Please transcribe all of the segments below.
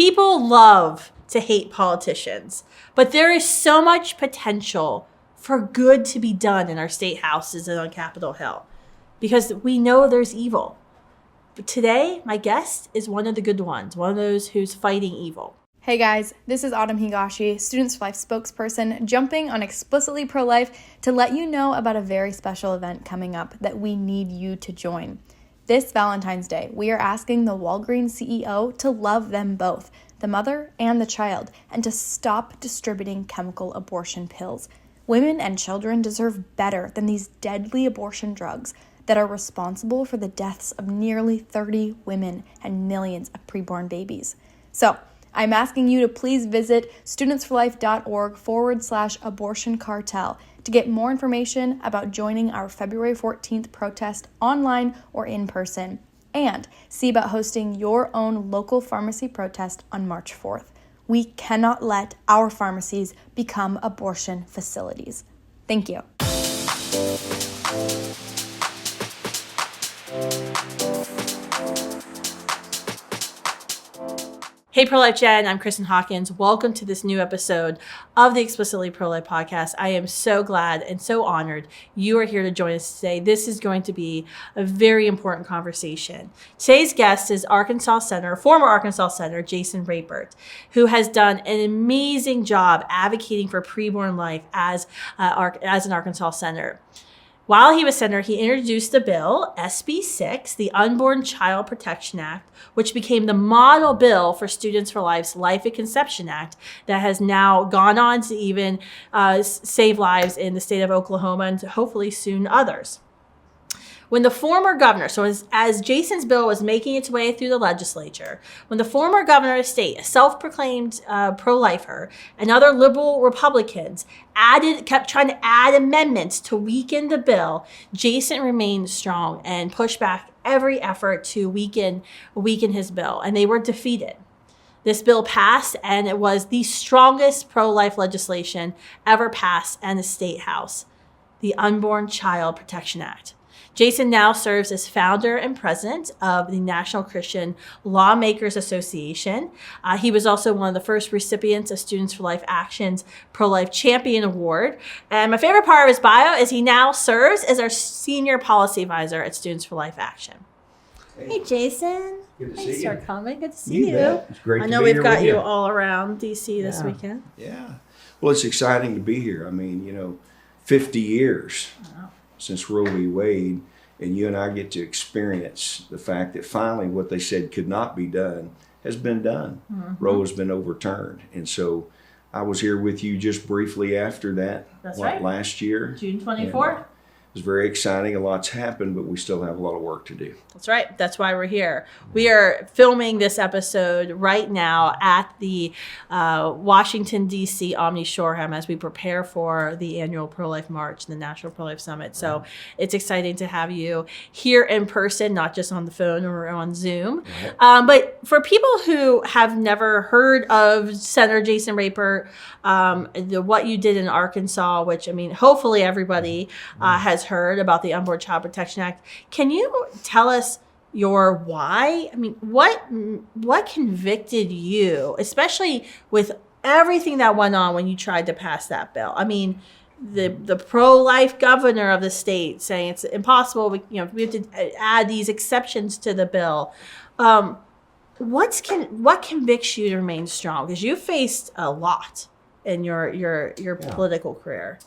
People love to hate politicians, but there is so much potential for good to be done in our state houses and on Capitol Hill because we know there's evil. But today, my guest is one of the good ones, one of those who's fighting evil. Hey guys, this is Autumn Higashi, Students for Life spokesperson, jumping on Explicitly Pro-Life to let you know about a very special event coming up that we need you to join. This Valentine's Day, we are asking the Walgreens CEO to love them both, the mother and the child, and to stop distributing chemical abortion pills. Women and children deserve better than these deadly abortion drugs that are responsible for the deaths of nearly 30 women and millions of preborn babies. So, I'm asking you to please visit studentsforlife.org/abortion cartel to get more information about joining our February 14th protest online or in person, and see about hosting your own local pharmacy protest on March 4th. We cannot let our pharmacies become abortion facilities. Thank you. Hey Pro-Life Gen, I'm Kristan Hawkins. Welcome to this new episode of the Explicitly Pro-Life podcast. I am so glad and so honored you are here to join us today. This is going to be a very important conversation. Today's guest is former Arkansas Senator Jason Rapert, who has done an amazing job advocating for preborn life as an Arkansas senator. While he was senator, he introduced the bill, SB 6, the Unborn Child Protection Act, which became the model bill for Students for Life's Life at Conception Act that has now gone on to even save lives in the state of Oklahoma and hopefully soon others. When the former governor, so as Jason's bill was making its way through the legislature, when the former governor of the state, a self-proclaimed pro-lifer, and other liberal Republicans kept trying to add amendments to weaken the bill, Jason remained strong and pushed back every effort to weaken his bill, and they were defeated. This bill passed, and it was the strongest pro-life legislation ever passed in the state house, the Unborn Child Protection Act. Jason now serves as founder and president of the National Christian Lawmakers Association. He was also one of the first recipients of Students for Life Action's Pro-Life Champion Award. And my favorite part of his bio is he now serves as our senior policy advisor at Students for Life Action. Hey, Jason. Good to see you. Thanks for coming. Good to see you. It's great to be here. I know we've got with you all around D.C. this weekend. Yeah. Well, it's exciting to be here. I mean, 50 years since Roe v. Wade, and you and I get to experience the fact that finally what they said could not be done has been done. Mm-hmm. Roe has been overturned. And so I was here with you just briefly after that. That's right. Last year. June 24th. It was very exciting. A lot's happened, but we still have a lot of work to do. That's right. That's why we're here. We are filming this episode right now at the Washington, D.C. Omni Shoreham as we prepare for the annual Pro-Life March, the National Pro-Life Summit. So it's exciting to have you here in person, not just on the phone or on Zoom. Right. But for people who have never heard of Senator Jason Rapert, what you did in Arkansas, which, hopefully everybody has heard about the Unborn Child Protection Act. Can you tell us your why? What convicted you, especially with everything that went on when you tried to pass that bill? The pro-life governor of the state saying it's impossible. We have to add these exceptions to the bill. What convicts you to remain strong? Because you faced a lot in your political career.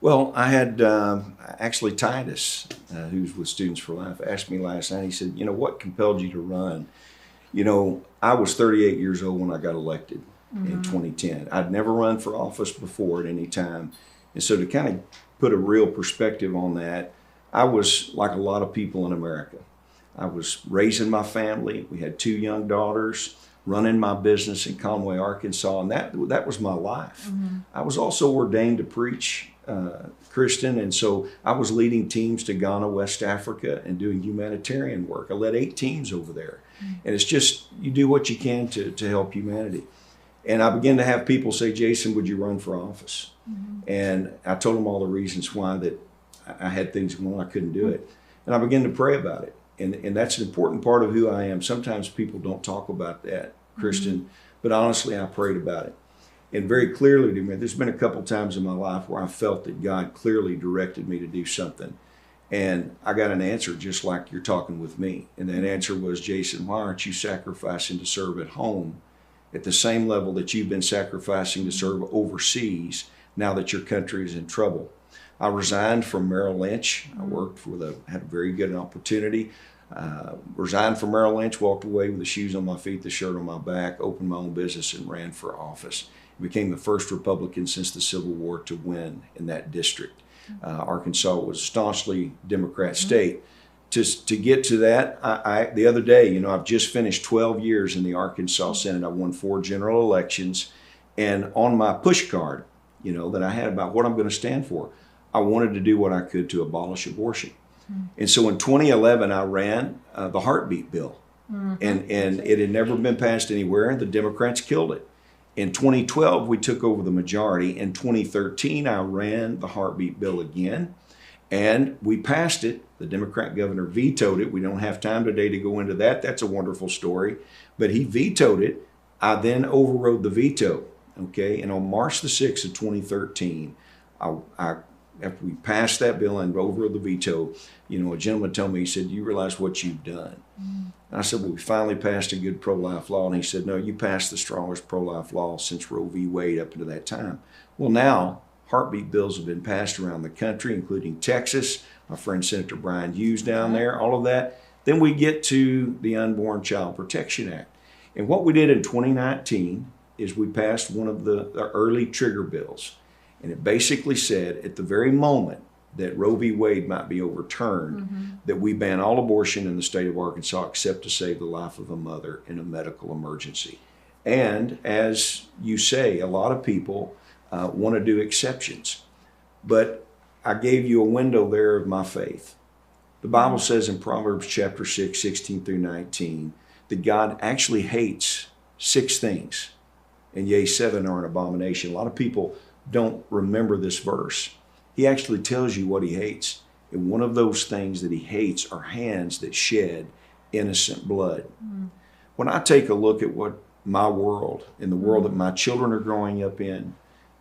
Well, I had actually Titus, who's with Students for Life, asked me last night. He said, what compelled you to run? I was 38 years old when I got elected in 2010. I'd never run for office before at any time. And so to kind of put a real perspective on that, I was like a lot of people in America. I was raising my family. We had 2 young daughters, running my business in Conway, Arkansas, and that was my life. Mm-hmm. I was also ordained to preach, Kristan, and so I was leading teams to Ghana, West Africa, and doing humanitarian work. I led 8 teams over there. Mm-hmm. And it's just, you do what you can to help humanity. And I began to have people say, Jason, would you run for office? Mm-hmm. And I told them all the reasons why that I had things going on, I couldn't do it. And I began to pray about it. And that's an important part of who I am. Sometimes people don't talk about that, Kristan, But honestly, I prayed about it. And very clearly to me, there's been a couple times in my life where I felt that God clearly directed me to do something. And I got an answer just like you're talking with me. And that answer was, Jason, why aren't you sacrificing to serve at home at the same level that you've been sacrificing to serve overseas now that your country is in trouble? I resigned from Merrill Lynch. I worked had a very good opportunity. Resigned from Merrill Lynch, walked away with the shoes on my feet, the shirt on my back, opened my own business and ran for office. Became the first Republican since the Civil War to win in that district. Arkansas was a staunchly Democrat state. To get to that, I the other day, I've just finished 12 years in the Arkansas Senate. I won 4 general elections, and on my push card, that I had about what I'm going to stand for, I wanted to do what I could to abolish abortion. And so in 2011, I ran the heartbeat bill, and it had never been passed anywhere. The Democrats killed it. In 2012, we took over the majority. In 2013, I ran the heartbeat bill again, and we passed it. The Democrat governor vetoed it. We don't have time today to go into that. That's a wonderful story. But he vetoed it. I then overrode the veto, okay? And on March the 6th of 2013, after we passed that bill and overrode the veto, a gentleman told me, he said, you realize what you've done? And I said, well, we finally passed a good pro-life law. And he said, no, you passed the strongest pro-life law since Roe v. Wade up to that time. Well, now heartbeat bills have been passed around the country, including Texas, my friend Senator Brian Hughes down there, all of that. Then we get to the Unborn Child Protection Act. And what we did in 2019 is we passed one of the early trigger bills. And it basically said at the very moment that Roe v. Wade might be overturned, that we ban all abortion in the state of Arkansas except to save the life of a mother in a medical emergency. And as you say, a lot of people want to do exceptions. But I gave you a window there of my faith. The Bible says in Proverbs chapter 6, 16 through 19, that God actually hates 6 things, and yea, 7 are an abomination. A lot of people don't remember this verse. He actually tells you what he hates. And one of those things that he hates are hands that shed innocent blood. When I take a look at what my world and the world that my children are growing up in,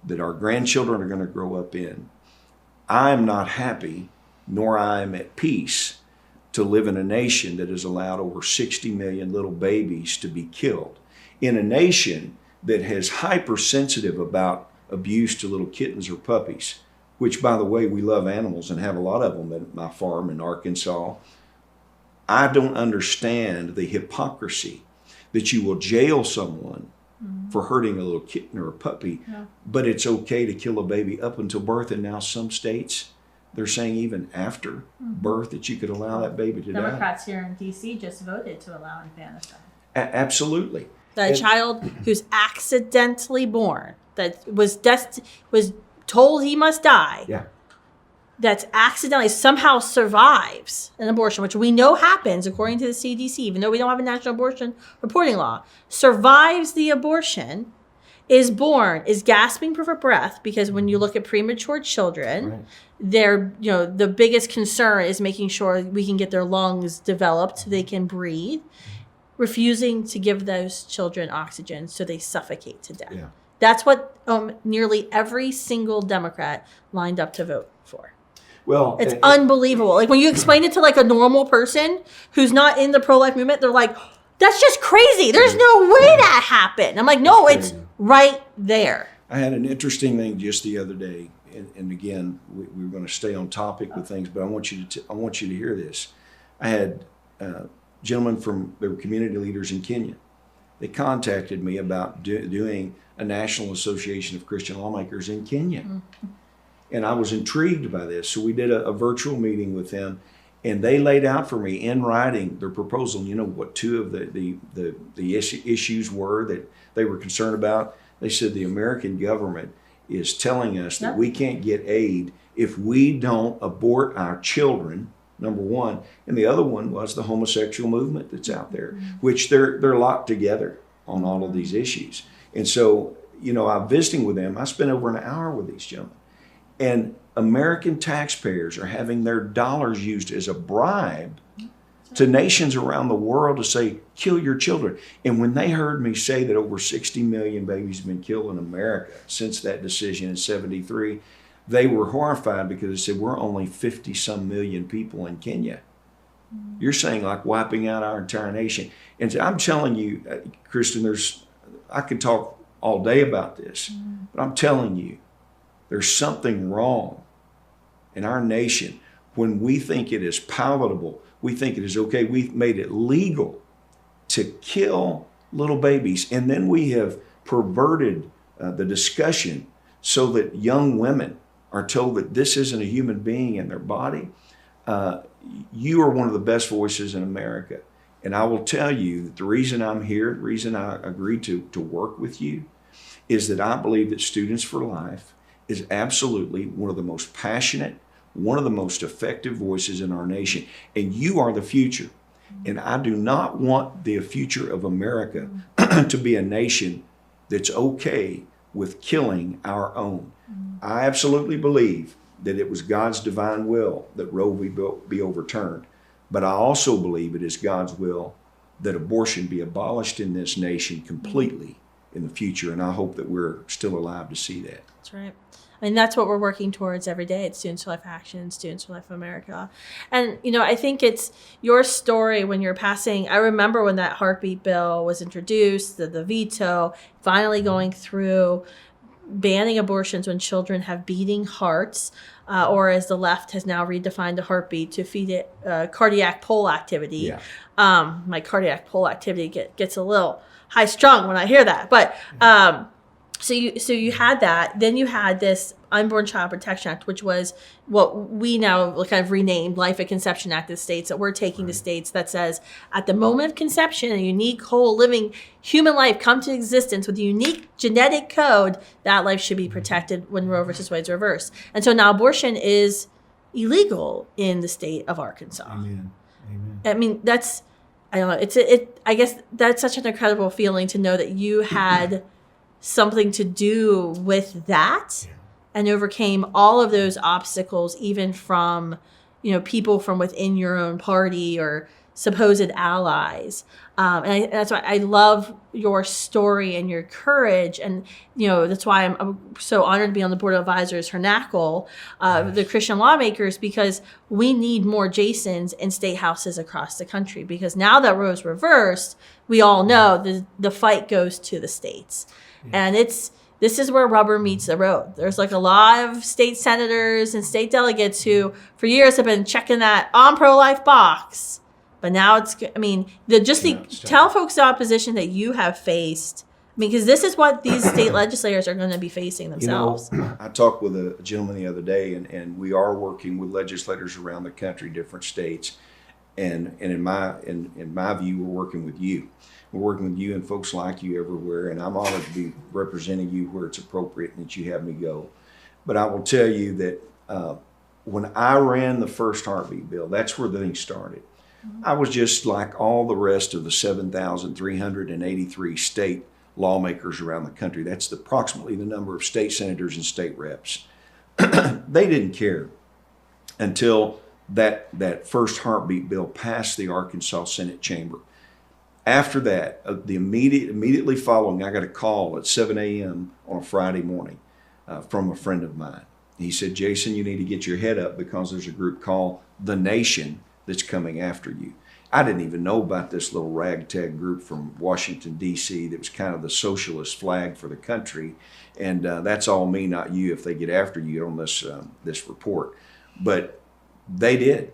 that our grandchildren are going to grow up in, I'm not happy, nor I am at peace to live in a nation that has allowed over 60 million little babies to be killed. In a nation that is hypersensitive about abuse to little kittens or puppies, which, by the way, we love animals and have a lot of them at my farm in Arkansas. I don't understand the hypocrisy that you will jail someone for hurting a little kitten or a puppy, but it's okay to kill a baby up until birth. And now some states, they're saying even after birth that you could allow that baby to die. Democrats here in D.C. just voted to allow infanticide. Absolutely. The child who's accidentally born, that was told he must die, that's accidentally somehow survives an abortion, which we know happens according to the CDC, even though we don't have a national abortion reporting law, survives the abortion, is born, is gasping for breath, because when you look at premature children, they're, the biggest concern is making sure we can get their lungs developed so they can breathe, refusing to give those children oxygen so they suffocate to death. That's what nearly every single Democrat lined up to vote for. Well, it's unbelievable. Like when you explain it to like a normal person who's not in the pro-life movement, they're like, that's just crazy. There's no way that happened. I'm like, no, it's right there. I had an interesting thing just the other day, and again, we're going to stay on topic with things, but I want you to hear this. I had gentlemen they were community leaders in Kenya. They contacted me about doing a National Association of Christian Lawmakers in Kenya. And I was intrigued by this. So we did a virtual meeting with them, and they laid out for me in writing their proposal. You know what 2 of the issues were that they were concerned about? They said the American government is telling us that we can't get aid if we don't abort our children, number one. And the other one was the homosexual movement that's out there, which they're locked together on all of these issues. And so, I'm visiting with them. I spent over an hour with these gentlemen. And American taxpayers are having their dollars used as a bribe to nations around the world to say, kill your children. And when they heard me say that over 60 million babies have been killed in America since that decision in 73, they were horrified because they said, we're only 50 some million people in Kenya. You're saying like wiping out our entire nation. And I'm telling you, Kristan, I could talk all day about this, but I'm telling you, there's something wrong in our nation when we think it is palatable, we think it is okay, we've made it legal to kill little babies, and then we have perverted the discussion so that young women are told that this isn't a human being in their body. You are one of the best voices in America. And I will tell you that the reason I'm here, the reason I agreed to work with you, is that I believe that Students for Life is absolutely one of the most passionate, one of the most effective voices in our nation. And you are the future. And I do not want the future of America to be a nation that's okay with killing our own. I absolutely believe that it was God's divine will that Roe be overturned. But I also believe it is God's will that abortion be abolished in this nation completely in the future. And I hope that we're still alive to see that. That's right. I mean, that's what we're working towards every day at Students for Life Action, Students for Life America. And, I think it's your story when you're passing. I remember when that heartbeat bill was introduced, the veto, finally going through, banning abortions when children have beating hearts, or as the left has now redefined a heartbeat to feed it cardiac pole activity. Yeah. My cardiac pole activity gets a little high strung when I hear that. But so you had that. Then you had this Unborn Child Protection Act, which was what we now kind of renamed Life at Conception Act of states that we're taking to states that says at the moment of conception, a unique, whole, living human life come to existence with a unique genetic code, that life should be protected when Roe versus Wade is reversed. And so now abortion is illegal in the state of Arkansas. Amen. I mean, I don't know. I guess that's such an incredible feeling to know that you had something to do with that and overcame all of those obstacles, even from, people from within your own party or supposed allies. And that's why I love your story and your courage. And, that's why I'm so honored to be on the board of advisors, Founder-Nat'l, the Christian Lawmakers, because we need more Jasons in state houses across the country. Because now that Roe's reversed, we all know the fight goes to the states. And this is where rubber meets the road. There's like a lot of state senators and state delegates who for years have been checking that on pro-life box. But now tell folks the opposition that you have faced. Because this is what these state legislators are going to be facing themselves. I talked with a gentleman the other day, and we are working with legislators around the country, different states. And in my view, we're working with you. We're working with you and folks like you everywhere, and I'm honored to be representing you where it's appropriate and that you have me go. But I will tell you that when I ran the first heartbeat bill, that's where the thing started. I was just like all the rest of the 7,383 state lawmakers around the country. That's approximately the number of state senators and state reps. They didn't care until that first heartbeat bill passed the Arkansas Senate chamber. After that, immediately following, I got a call at 7 a.m. on a Friday morning from a friend of mine. He said, Jason, you need to get your head up because there's a group called The Nation that's coming after you. I didn't even know about this little ragtag group from Washington, D.C. that was kind of the socialist flag for the country. And that's all me, not you, if they get after you on this report. But they did.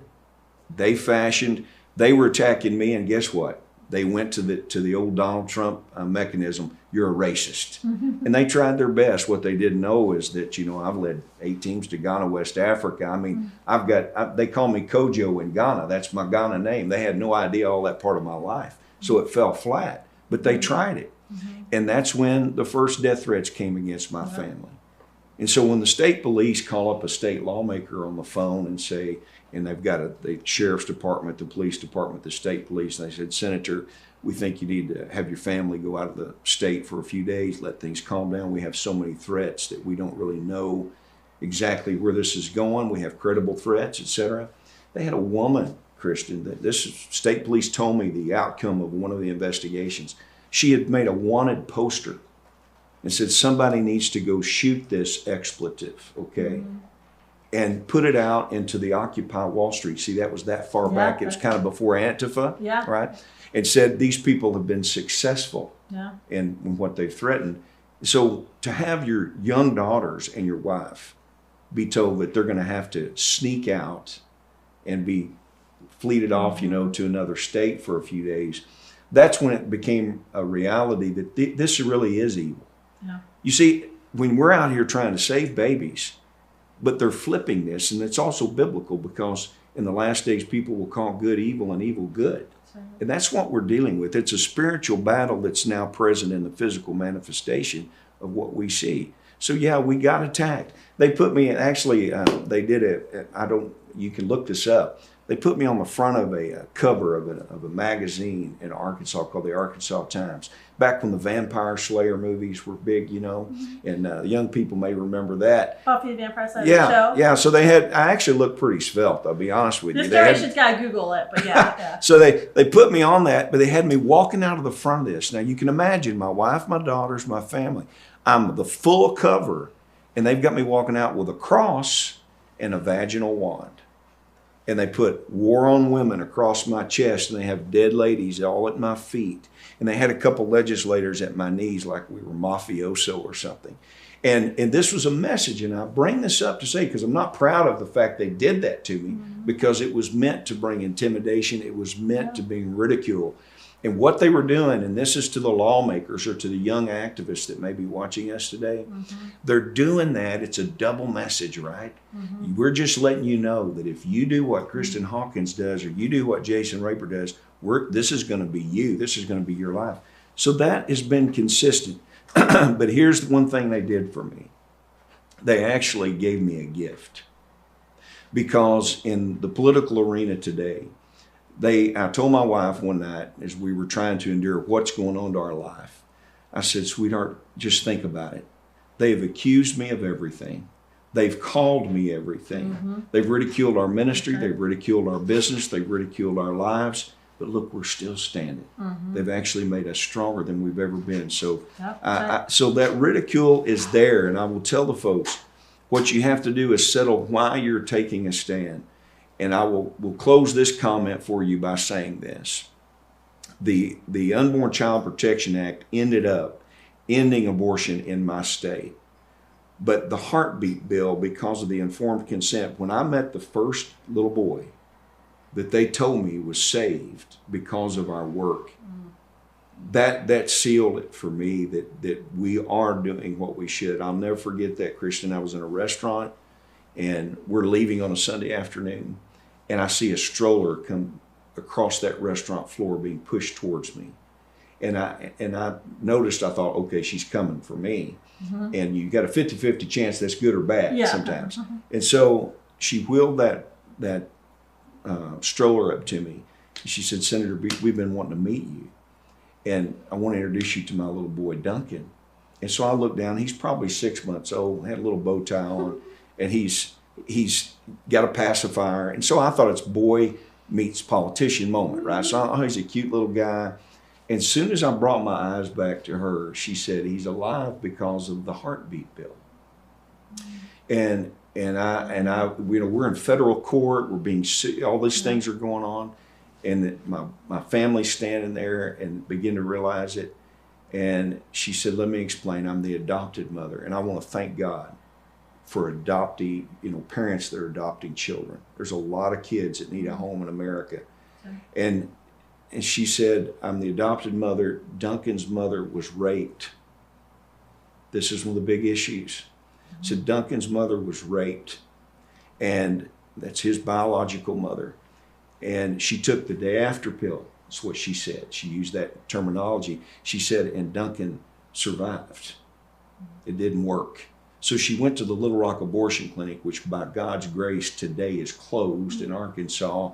They were attacking me, and guess what? They went to the old Donald Trump mechanism. You're a racist. And they tried their best. What they didn't know is that, I've led 8 teams to Ghana, West Africa. I mean, they call me Kojo in Ghana. That's my Ghana name. They had no idea all that part of my life. So it fell flat, but they tried it. And that's when the first death threats came against my family. And so when the state police call up a state lawmaker on the phone and say, and they've got the sheriff's department, the police department, the state police, and they said, Senator, we think you need to have your family go out of the state for a few days, let things calm down. We have so many threats that we don't really know exactly where this is going. We have credible threats, etc. They had a woman, Kristan, that this state police told me the outcome of one of the investigations. She had made a wanted poster and said, somebody needs to go shoot this expletive, okay? And put it out into the Occupy Wall Street. See, that was that far back. It was kind of before Antifa, right? And said, these people have been successful in what they've threatened. So to have your young daughters and your wife be told that they're going to have to sneak out and be fleeted off, to another state for a few days, that's when it became a reality that this really is evil. Yeah. You see, when we're out here trying to save babies, but they're flipping this, and it's also biblical, because in the last days people will call good evil and evil good. And that's what we're dealing with. It's a spiritual battle that's now present in the physical manifestation of what we see. So yeah, we got attacked. They put me, actually, they did it, you can look this up. They put me on the front of a cover of a magazine in Arkansas called the Arkansas Times. Back when the Vampire Slayer movies were big, and young people may remember that. Buffy the Vampire Slayer show? Yeah, so I actually looked pretty svelte, I'll be honest with you. This generation's got to Google it, but yeah. So they put me on that, but they had me walking out of the front of this. Now you can imagine my wife, my daughters, my family. I'm the full cover, and they've got me walking out with a cross and a vaginal wand. And they put war on women across my chest, and they have dead ladies all at my feet. And they had a couple legislators at my knees like we were mafioso or something. And this was a message, and I bring this up to say, because I'm not proud of the fact they did that to me, because it was meant to bring intimidation. It was meant to bring ridicule. And what they were doing, and this is to the lawmakers or to the young activists that may be watching us today, they're doing that. It's a double message, right? We're just letting you know that if you do what Kristan Hawkins does, or you do what Jason Rapert does, this is going to be you. This is going to be your life. So that has been consistent. But here's the one thing they did for me. They actually gave me a gift. Because in the political arena today, I told my wife one night as we were trying to endure what's going on to our life, I said, sweetheart, just think about it. They have accused me of everything. They've called me everything. They've ridiculed our ministry. They've ridiculed our business. They've ridiculed our lives. But look, we're still standing. They've actually made us stronger than we've ever been. So, so that ridicule is there. And I will tell the folks, what you have to do is settle why you're taking a stand. And I will close this comment for you by saying this. The Unborn Child Protection Act ended up ending abortion in my state. But the heartbeat bill, because of the informed consent, when I met the first little boy that they told me was saved because of our work, that sealed it for me that we are doing what we should. I'll never forget that, Kristan. I was in a restaurant, and we're leaving on a Sunday afternoon, and I see a stroller come across that restaurant floor being pushed towards me. And I noticed, I thought, okay, she's coming for me. And you got a 50-50 chance that's good or bad sometimes. And so she wheeled that stroller up to me. She said, Senator, we've been wanting to meet you. And I want to introduce you to my little boy, Duncan. And so I looked down. He's probably 6 months old, had a little bow tie on, and he's got a pacifier. And so I thought it's boy meets politician moment, right? So he's a cute little guy. And as soon as I brought my eyes back to her, she said, he's alive because of the heartbeat bill. And we're in federal court. We're being sued. All these things are going on. And my family's standing there and begin to realize it. And she said, let me explain. I'm the adopted mother. And I want to thank God for adopting, parents that are adopting children. There's a lot of kids that need a home in America. And she said, I'm the adopted mother. Duncan's mother was raped. This is one of the big issues. So Duncan's mother was raped, and that's his biological mother. And she took the day after pill. That's what she said. She used that terminology. She said, and Duncan survived. It didn't work. So she went to the Little Rock Abortion Clinic, which by God's grace today is closed in Arkansas.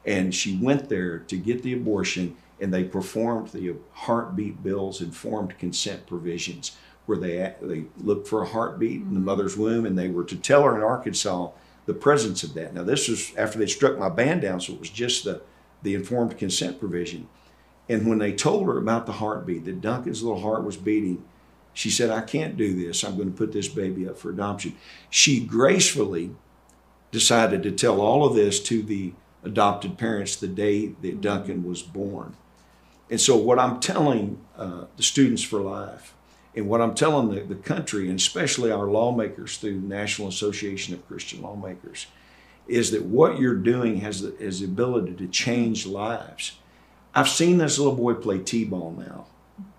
And she went there to get the abortion, and they performed the heartbeat bills, informed consent provisions, where they looked for a heartbeat in the mother's womb, and they were to tell her in Arkansas the presence of that. Now, this was after they struck my ban down, so it was just the informed consent provision. And when they told her about the heartbeat, that Duncan's little heart was beating, she said, I can't do this. I'm going to put this baby up for adoption. She gracefully decided to tell all of this to the adopted parents the day that Duncan was born. And so what I'm telling the Students for Life, and what I'm telling the country, and especially our lawmakers through the National Association of Christian Lawmakers, is that what you're doing has the ability to change lives. I've seen this little boy play t-ball now,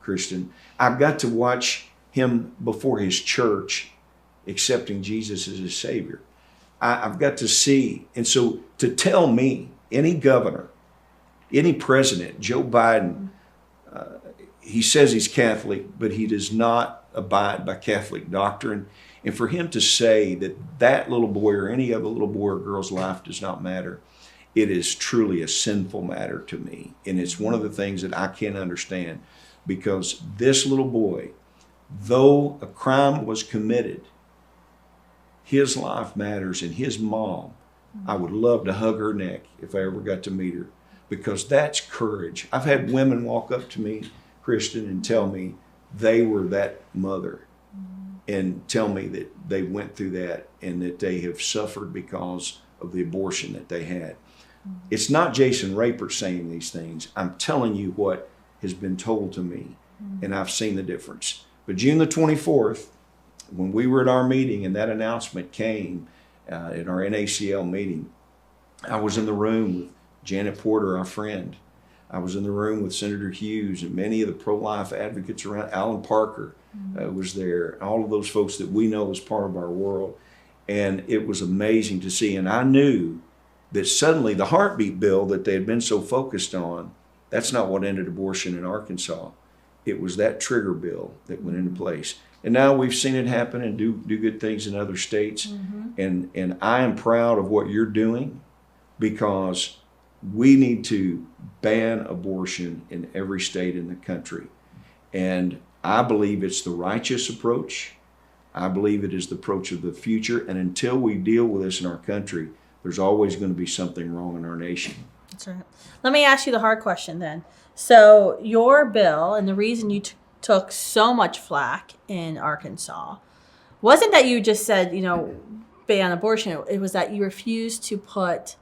Kristan. I've got to watch him before his church accepting Jesus as his Savior. I've got to see, and so to tell me, any governor, any president, Joe Biden, he says he's Catholic, but he does not abide by Catholic doctrine. And for him to say that little boy or any other little boy or girl's life does not matter, it is truly a sinful matter to me. And it's one of the things that I can't understand, because this little boy, though a crime was committed, his life matters, and his mom, I would love to hug her neck if I ever got to meet her, because that's courage. I've had women walk up to me, Kristan, and tell me they were that mother, and tell me that they went through that and that they have suffered because of the abortion that they had. It's not Jason Rapert saying these things. I'm telling you what has been told to me, and I've seen the difference. But June the 24th, when we were at our meeting and that announcement came at our NACL meeting, I was in the room with Janet Porter, our friend. I was in the room with Senator Hughes and many of the pro-life advocates around. Alan Parker was there, all of those folks that we know as part of our world. And it was amazing to see. And I knew that suddenly the heartbeat bill that they had been so focused on, that's not what ended abortion in Arkansas. It was that trigger bill that went into place. And now we've seen it happen and do good things in other states. And I am proud of what you're doing, because we need to ban abortion in every state in the country. And I believe it's the righteous approach. I believe it is the approach of the future. And until we deal with this in our country, there's always going to be something wrong in our nation. That's right. Let me ask you the hard question then. So your bill, and the reason you took so much flack in Arkansas, wasn't that you just said, ban abortion. It was that you refused to put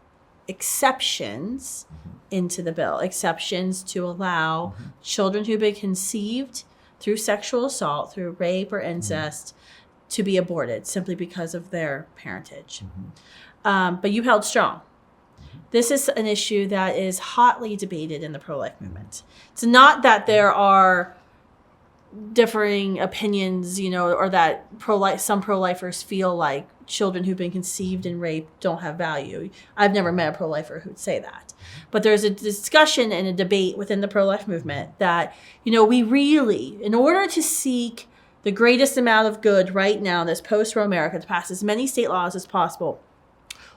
exceptions into the bill, exceptions to allow children who've been conceived through sexual assault, through rape or incest, to be aborted simply because of their parentage. But you held strong. This is an issue that is hotly debated in the pro-life movement. It's not that there are differing opinions, or that some pro-lifers feel like children who've been conceived and raped don't have value. I've never met a pro-lifer who'd say that. But there's a discussion and a debate within the pro-life movement that, we really, in order to seek the greatest amount of good right now in this post-Roe America, to pass as many state laws as possible,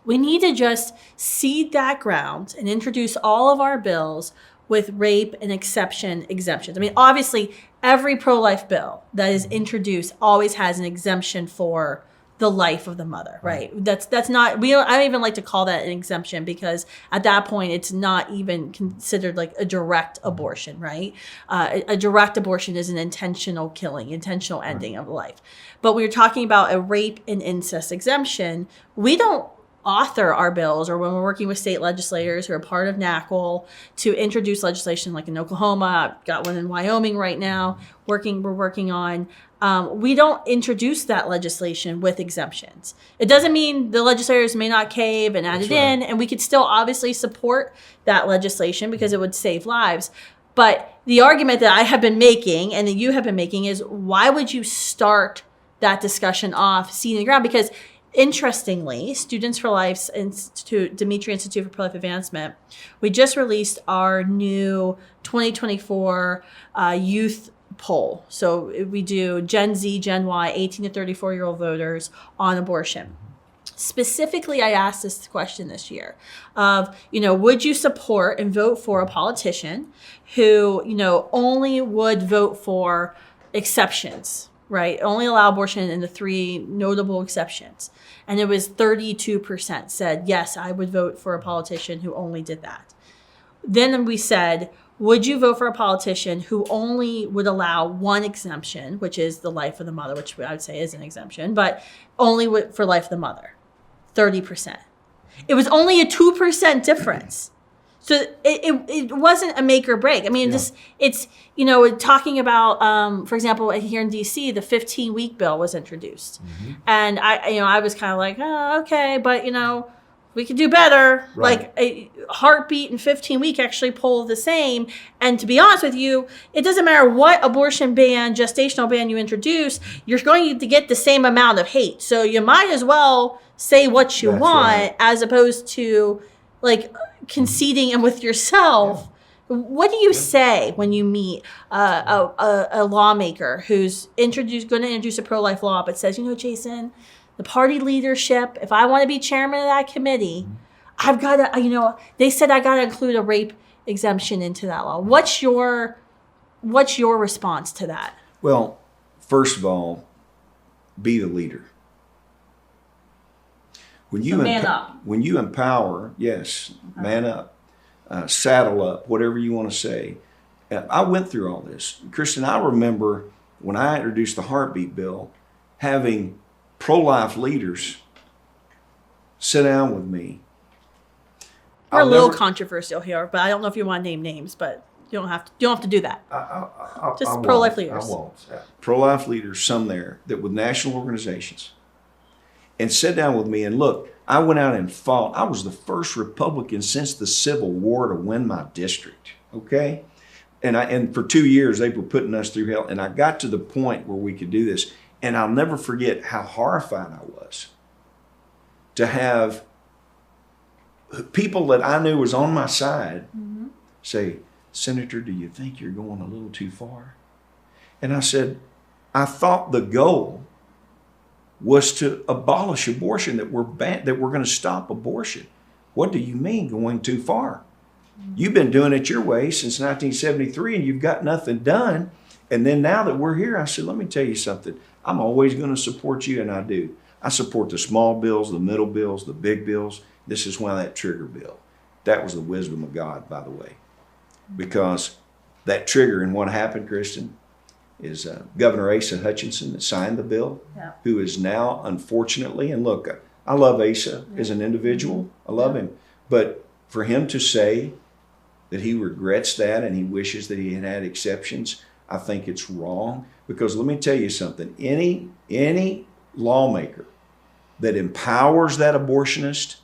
we need to just seed that ground and introduce all of our bills with rape and exemptions. I mean, obviously, every pro-life bill that is introduced always has an exemption for the life of the mother, right? That's not, I don't even like to call that an exemption, because at that point, it's not even considered like a direct abortion, right? A direct abortion is an intentional killing, intentional ending of life. But we were talking about a rape and incest exemption. We don't author our bills, or when we're working with state legislators who are part of NACL to introduce legislation, like in Oklahoma, I've got one in Wyoming right now, we're working on, we don't introduce that legislation with exemptions. It doesn't mean the legislators may not cave and add it in, and we could still obviously support that legislation because it would save lives. But the argument that I have been making and that you have been making is, why would you start that discussion off seeding the ground? Because interestingly, Students for Life's Dimitri Institute for Pro-Life Advancement, we just released our new 2024 youth poll. So we do Gen Z, Gen Y, 18 to 34-year-old voters on abortion. Specifically, I asked this question this year of, would you support and vote for a politician who, only would vote for exceptions right? Only allow abortion in the 3 notable exceptions. And it was 32% said, yes, I would vote for a politician who only did that. Then we said, would you vote for a politician who only would allow one exemption, which is the life of the mother, which I would say is an exemption, but only for life of the mother? 30%. It was only a 2% difference. So it wasn't a make or break. I mean, it's, you know, talking about, for example, here in D.C., the 15-week bill was introduced. Mm-hmm. And I was kind of like, oh, okay, but, you know, we could do better. Right. Like a heartbeat and 15-week actually poll the same. And to be honest with you, it doesn't matter what abortion ban, gestational ban you introduce, you're going to get the same amount of hate. So you might as well say what you want as opposed to like conceding and with yourself. Yeah. What do you say when you meet a lawmaker who's going to introduce a pro-life law but says, you know, Jason, the party leadership, if I want to be chairman of that committee, I've got to, you know, they said I got to include a rape exemption into that law. What's your response to that? Well, first of all, be the leader. When you man up. When you empower, yes, okay. Man up, saddle up, whatever you want to say. I went through all this. Kristan, I remember when I introduced the heartbeat bill, having pro-life leaders sit down with me. We're a little controversial here, but I don't know if you want to name names, but you don't have to do that. Just pro-life leaders. I won't. Pro-life leaders, some there, that with national organizations, and sit down with me and look, I went out and fought. I was the first Republican since the Civil War to win my district, okay? And for 2 years, they were putting us through hell. And I got to the point where we could do this. And I'll never forget how horrified I was to have people that I knew was on my side say, Senator, do you think you're going a little too far? And I said, I thought the goal was to abolish abortion, that we're going to stop abortion. What do you mean going too far? You've been doing it your way since 1973 and you've got nothing done. And then now that we're here, I said, let me tell you something. I'm always going to support you, and I do. I support the small bills, the middle bills, the big bills. This is why that trigger bill. That was the wisdom of God, by the way. Because that trigger, and what happened, Kristan, is Governor Asa Hutchinson that signed the bill, who is now, unfortunately, and look, I love Asa as an individual. I love him. But for him to say that he regrets that and he wishes that he had had exceptions, I think it's wrong. Because let me tell you something, any lawmaker that empowers that abortionist,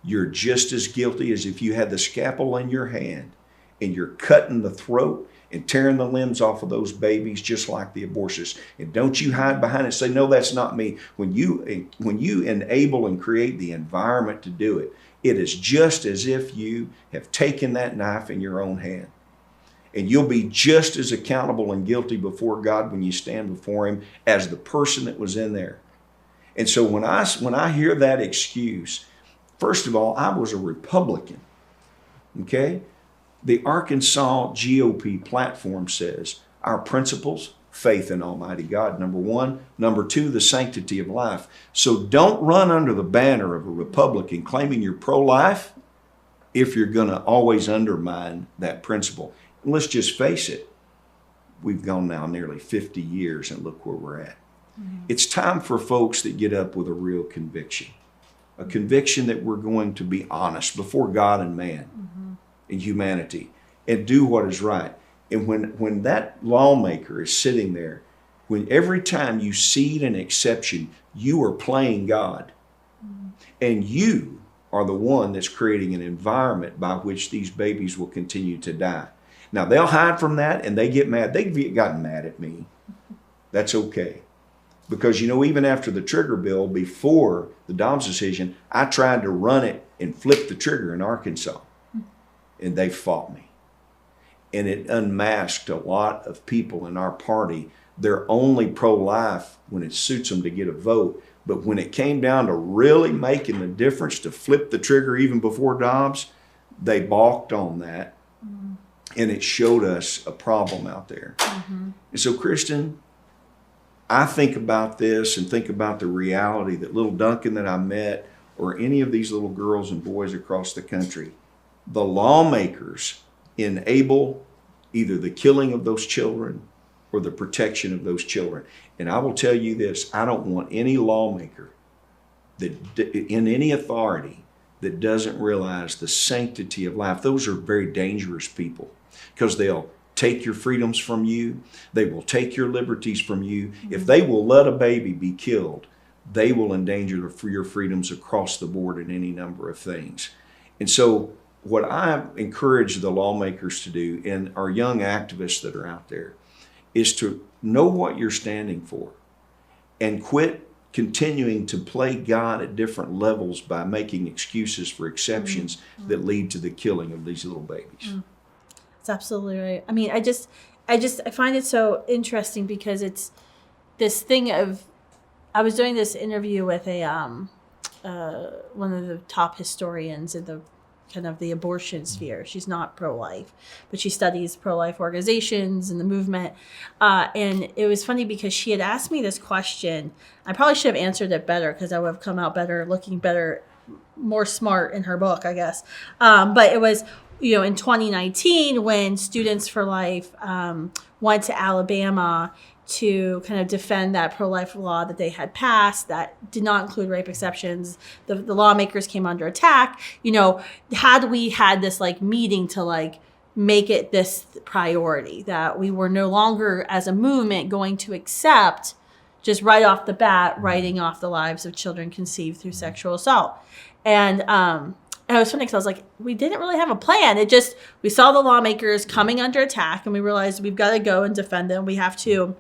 you're just as guilty as if you had the scalpel in your hand and you're cutting the throat and tearing the limbs off of those babies just like the abortionists. And don't you hide behind it and say, no, that's not me. When you enable and create the environment to do it, it is just as if you have taken that knife in your own hand. And you'll be just as accountable and guilty before God when you stand before him as the person that was in there. And so when I hear that excuse, first of all, I was a Republican, okay? The Arkansas GOP platform says our principles, faith in Almighty God, number one. Number two, the sanctity of life. So don't run under the banner of a Republican claiming you're pro-life if you're going to always undermine that principle. And let's just face it, we've gone now nearly 50 years and look where we're at. Mm-hmm. It's time for folks that get up with a real conviction, a conviction that we're going to be honest before God and man and humanity and do what is right. And when that lawmaker is sitting there, when every time you cede an exception, you are playing God. And you are the one that's creating an environment by which these babies will continue to die. Now, they'll hide from that and they get mad. They've gotten mad at me. That's okay. Because, you know, even after the trigger bill, before the Dobbs decision, I tried to run it and flip the trigger in Arkansas. And they fought me. And it unmasked a lot of people in our party. They're only pro-life when it suits them to get a vote. But when it came down to really making the difference to flip the trigger even before Dobbs, they balked on that. And it showed us a problem out there. And so, Kristan, I think about this and think about the reality that little Duncan that I met, or any of these little girls and boys across the country, the lawmakers enable either the killing of those children or the protection of those children. And I will tell you this, I don't want any lawmaker that in any authority that doesn't realize the sanctity of life. Those are very dangerous people, because they'll take your freedoms from you. They will take your liberties from you. Mm-hmm. If they will let a baby be killed, they will endanger your freedoms across the board in any number of things. And so what I encourage the lawmakers to do, and our young activists that are out there, is to know what you're standing for and quit continuing to play God at different levels by making excuses for exceptions that lead to the killing of these little babies. That's absolutely right. I mean, I find it so interesting, because it's this thing of, I was doing this interview with one of the top historians in the kind of the abortion sphere. She's not pro-life, but she studies pro-life organizations and the movement. And it was funny because she had asked me this question. I probably should have answered it better, because I would have come out better, looking better, more smart in her book, I guess. But it was, in 2019, when Students for Life went to Alabama to kind of defend that pro-life law that they had passed that did not include rape exceptions. The lawmakers came under attack. Had we had this meeting to make it this priority, that we were no longer as a movement going to accept, just right off the bat, writing off the lives of children conceived through sexual assault. And it was funny, because I was like, we didn't really have a plan. We saw the lawmakers coming under attack, and we realized we've got to go and defend them. We have to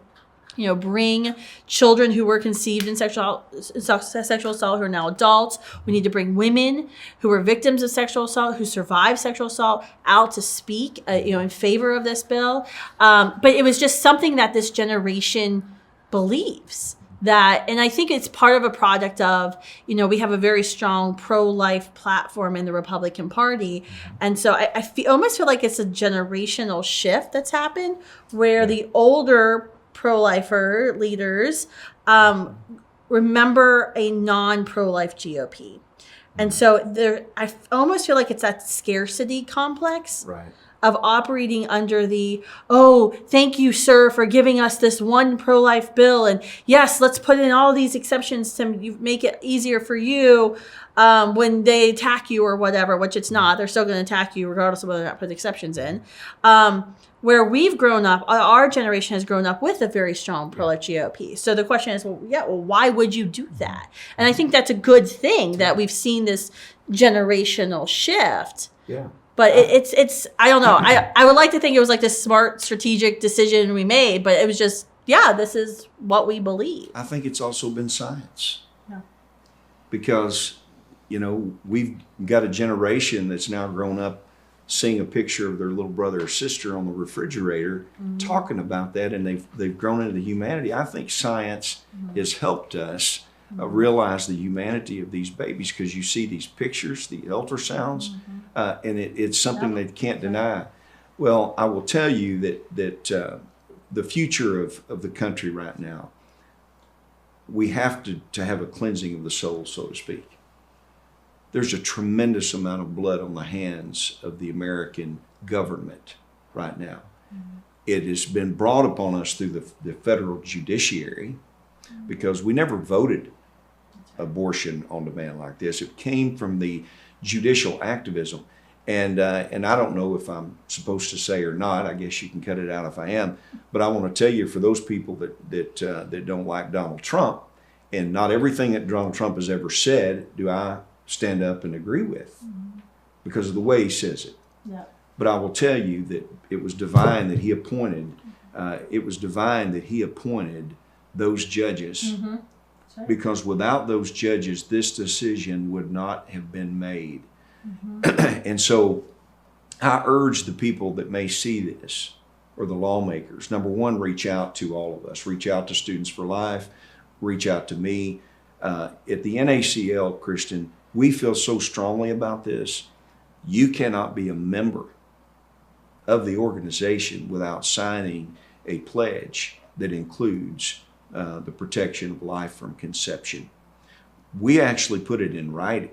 bring children who were conceived in sexual assault, who are now adults. We need to bring women who were victims of sexual assault, who survived sexual assault, out to speak, in favor of this bill. But it was just something that this generation believes. And I think it's part of a product of, we have a very strong pro-life platform in the Republican Party. And so I almost feel like it's a generational shift that's happened, where the older pro-lifer leaders remember a non-pro-life GOP. And so I almost feel like it's that scarcity complex. Right. Of operating under thank you, sir, for giving us this one pro-life bill. And yes, let's put in all these exceptions to make it easier for you when they attack you or whatever, which it's not. They're still going to attack you regardless of whether or not put exceptions in. Where we've grown up, our generation has grown up with a very strong pro-life GOP. So the question is, why would you do that? And I think that's a good thing, that we've seen this generational shift. Yeah. But it's I don't know. I would like to think it was this smart strategic decision we made, but it was just, this is what we believe. I think it's also been science. Yeah. Because, we've got a generation that's now grown up seeing a picture of their little brother or sister on the refrigerator, talking about that, and they've grown into humanity. I think science has helped us realize the humanity of these babies, because you see these pictures, the ultrasounds, and it's something they can't deny. Well, I will tell you that the future of the country right now, we have to have a cleansing of the soul, so to speak. There's a tremendous amount of blood on the hands of the American government right now. It has been brought upon us through the federal judiciary, because we never voted abortion on demand like this. It came from the judicial activism. And I don't know if I'm supposed to say or not. I guess you can cut it out if I am. But I want to tell you, for those people that don't like Donald Trump, and not everything that Donald Trump has ever said do I stand up and agree with, because of the way he says it. Yeah. But I will tell you that it was divine that he appointed. It was divine that he appointed those judges. Right. Because without those judges, this decision would not have been made. And so I urge the people that may see this, or the lawmakers, number one, reach out to all of us. Reach out to Students for Life. Reach out to me. At the NACL, Kristan, we feel so strongly about this. You cannot be a member of the organization without signing a pledge that includes the protection of life from conception. We actually put it in writing.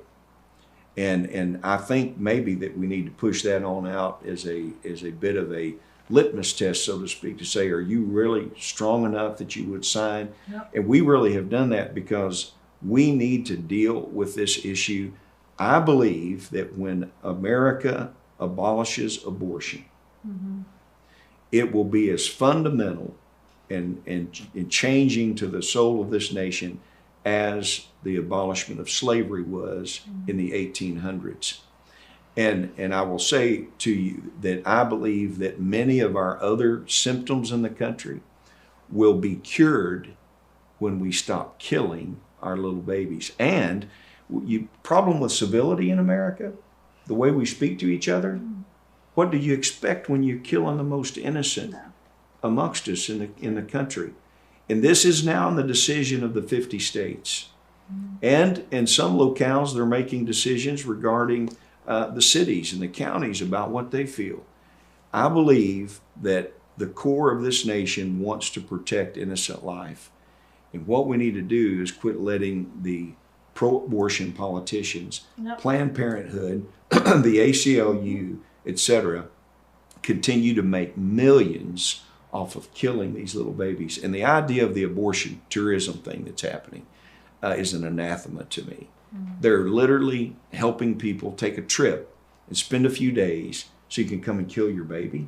And I think maybe that we need to push that on out as a bit of a litmus test, so to speak, to say, are you really strong enough that you would sign? Yep. And we really have done that because we need to deal with this issue. I believe that when America abolishes abortion, it will be as fundamental and changing to the soul of this nation as the abolishment of slavery was in the 1800s. And I will say to you that I believe that many of our other symptoms in the country will be cured when we stop killing our little babies. And problem with civility in America, the way we speak to each other, what do you expect when you're killing the most innocent amongst us in the country? And this is now in the decision of the 50 states. And in some locales, they're making decisions regarding the cities and the counties about what they feel. I believe that the core of this nation wants to protect innocent life. And what we need to do is quit letting the pro-abortion politicians, Planned Parenthood, the ACLU, etc., continue to make millions off of killing these little babies. And the idea of the abortion tourism thing that's happening is an anathema to me. They're literally helping people take a trip and spend a few days so you can come and kill your baby.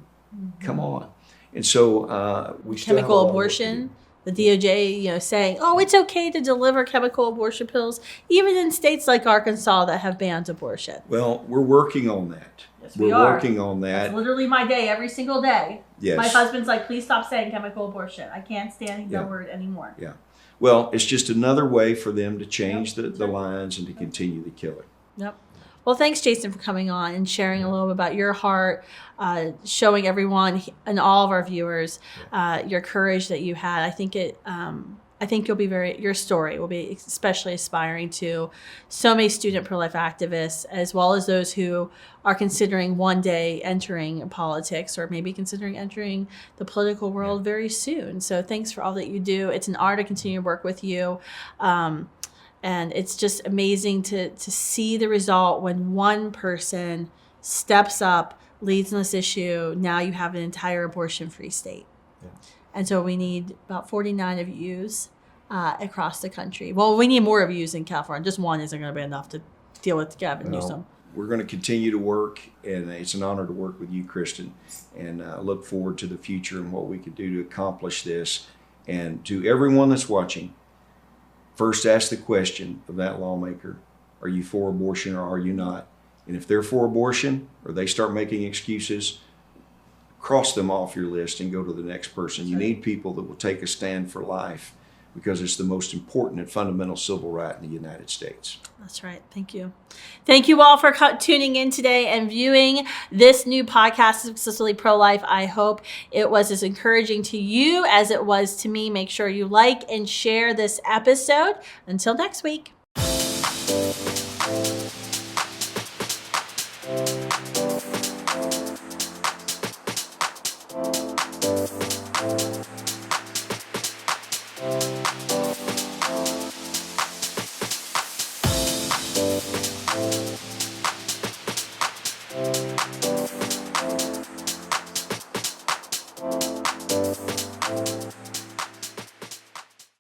Come on. And so we still have a lot of work to do. Chemical abortion, the DOJ, saying, oh, it's okay to deliver chemical abortion pills, even in states like Arkansas that have banned abortion. Well, we're working on that. Yes, we're working on that. That's literally my day every single day. Yes. My husband's like, please stop saying chemical abortion. I can't stand that word anymore. Yeah. Well, it's just another way for them to change the lines and to continue the killing. Yep. Well, thanks, Jason, for coming on and sharing a little bit about your heart, showing everyone and all of our viewers your courage that you had. I think your story will be especially inspiring to so many student pro-life activists, as well as those who are considering one day entering politics or maybe considering entering the political world very soon. So thanks for all that you do. It's an honor to continue to work with you. And it's just amazing to see the result when one person steps up, leads on this issue. Now you have an entire abortion-free state. Yeah. And so we need about 49 of yous across the country. Well, we need more of yous in California. Just one isn't going to be enough to deal with Gavin Newsom. We're going to continue to work, and it's an honor to work with you, Kristan, and look forward to the future and what we can do to accomplish this. And to everyone that's watching, first ask the question of that lawmaker, are you for abortion or are you not? And if they're for abortion or they start making excuses, cross them off your list and go to the next person. You need people that will take a stand for life because it's the most important and fundamental civil right in the United States. That's right. Thank you. Thank you all for tuning in today and viewing this new podcast, Explicitly Pro-Life. I hope it was as encouraging to you as it was to me. Make sure you like and share this episode. Until next week.